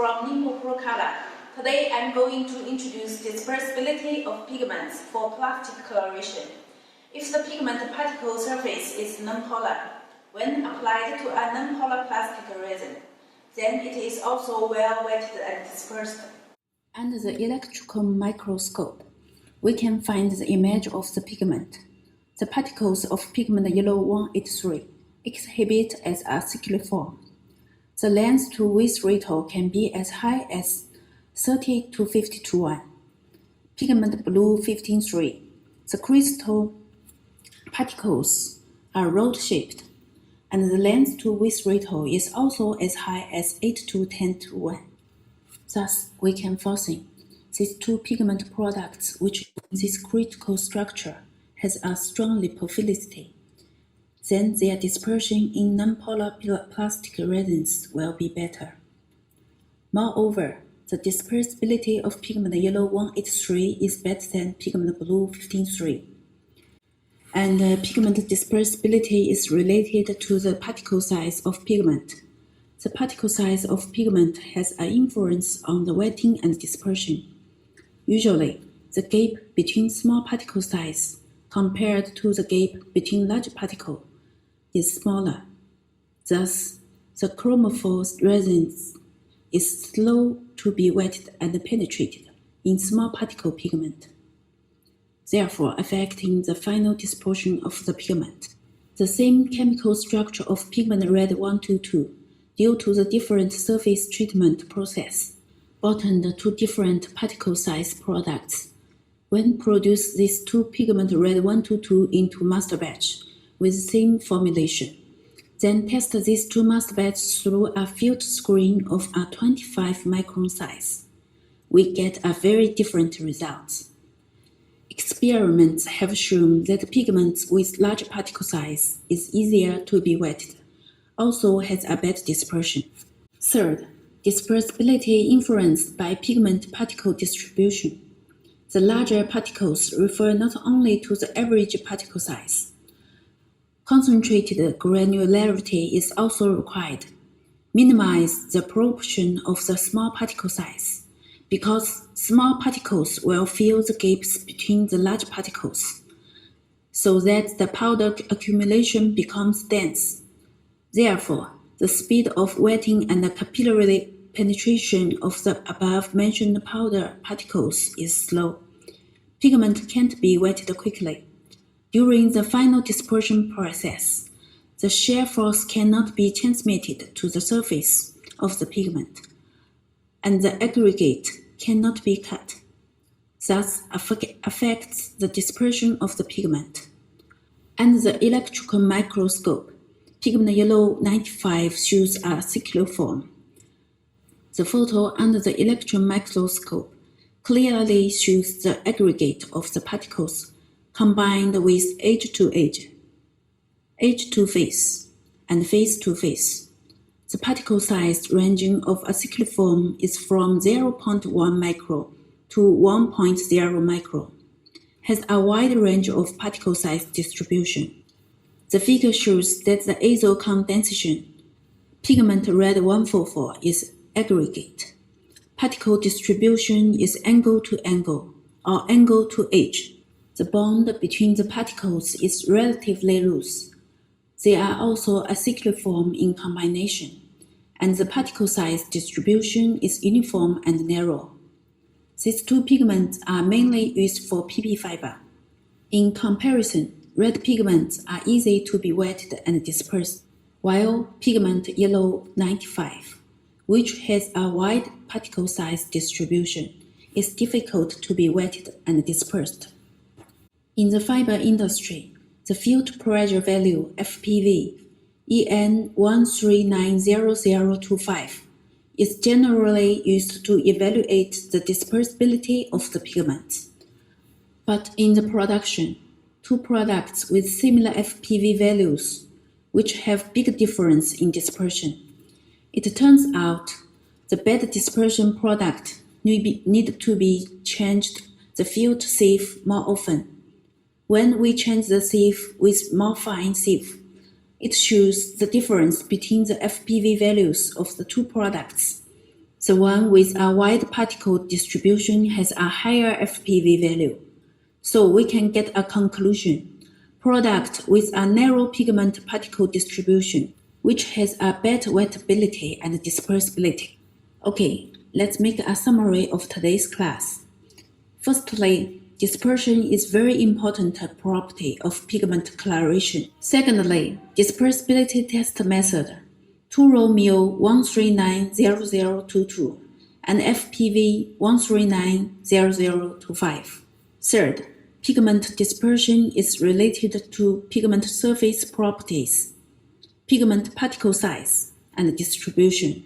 from NINGBO PROCOLOR. Today I'm going to introduce dispersibility of pigments for plastic coloration. If the pigment particle surface is nonpolar, when applied to a nonpolar plastic resin, then it is also well wetted and dispersed. Under the electrical microscope, we can find the image of the pigment. The particles of pigment yellow 183 exhibit as a circular form. The length to width ratio can be as high as 30 to 50 to 1. Pigment blue 15.3. The crystal particles are rod-shaped, and the length to width ratio is also as high as 8 to 10 to 1. Thus, we can foresee these two pigment products which in this critical structure has a strong lipophilicity. Then their dispersion in nonpolar plastic resins will be better. Moreover, the dispersibility of pigment yellow 183 is better than pigment blue 15.3. And pigment dispersibility is related to the particle size of pigment. The particle size of pigment has an influence on the wetting and dispersion. Usually, the gap between small particle size compared to the gap between large particle is smaller. Thus, the chromophore resin is slow to be wetted and penetrated in small particle pigment, therefore affecting the final dispersion of the pigment. The same chemical structure of pigment red 122, due to the different surface treatment process, bound to different particle size products. When produce these two pigment red 122 into master batch with same formulation, then test these two master batches through a field screen of a 25 micron size. We get a very different result. Experiments have shown that pigments with large particle size is easier to be wetted, also has a better dispersion. Third, dispersibility influenced by pigment particle distribution. The larger particles refer not only to the average particle size. Concentrated granularity is also required. Minimize the proportion of the small particle size, because small particles will fill the gaps between the large particles, so that the powder accumulation becomes dense. Therefore, the speed of wetting and the capillary penetration of the above-mentioned powder particles is slow. Pigment can't be wetted quickly. During the final dispersion process, the shear force cannot be transmitted to the surface of the pigment, and the aggregate cannot be cut, thus affects the dispersion of the pigment. Under the electrical microscope, pigment yellow 95 shows a circular form. The photo under the electron microscope clearly shows the aggregate of the particles combined with edge to edge, edge to face, and face to face. The particle size ranging of a circular form is from 0.1 micro to 1.0 micro, has a wide range of particle size distribution. The figure shows that the azo condensation, pigment red 144, is aggregate. Particle distribution is angle to angle, or angle to edge. The bond between the particles is relatively loose. They are also a circular form in combination, and the particle size distribution is uniform and narrow. These two pigments are mainly used for PP fiber. In comparison, red pigments are easy to be wetted and dispersed, while pigment yellow 95, which has a wide particle size distribution, is difficult to be wetted and dispersed. In the fiber industry, the field pressure value FPV EN 1390025 is generally used to evaluate the dispersibility of the pigments. But in the production, two products with similar FPV values, which have big difference in dispersion, it turns out the better dispersion product need to be changed the field sieve more often. When we change the sieve with more fine sieve, it shows the difference between the FPV values of the two products. The one with a wide particle distribution has a higher FPV value. So we can get a conclusion. Product with a narrow pigment particle distribution, which has a better wettability and dispersibility. Okay, let's make a summary of today's class. Firstly, dispersion is very important property of pigment coloration. Secondly, dispersibility test method 2-Romeo 1390022 and FPV 1390025. Third, pigment dispersion is related to pigment surface properties, pigment particle size, and distribution.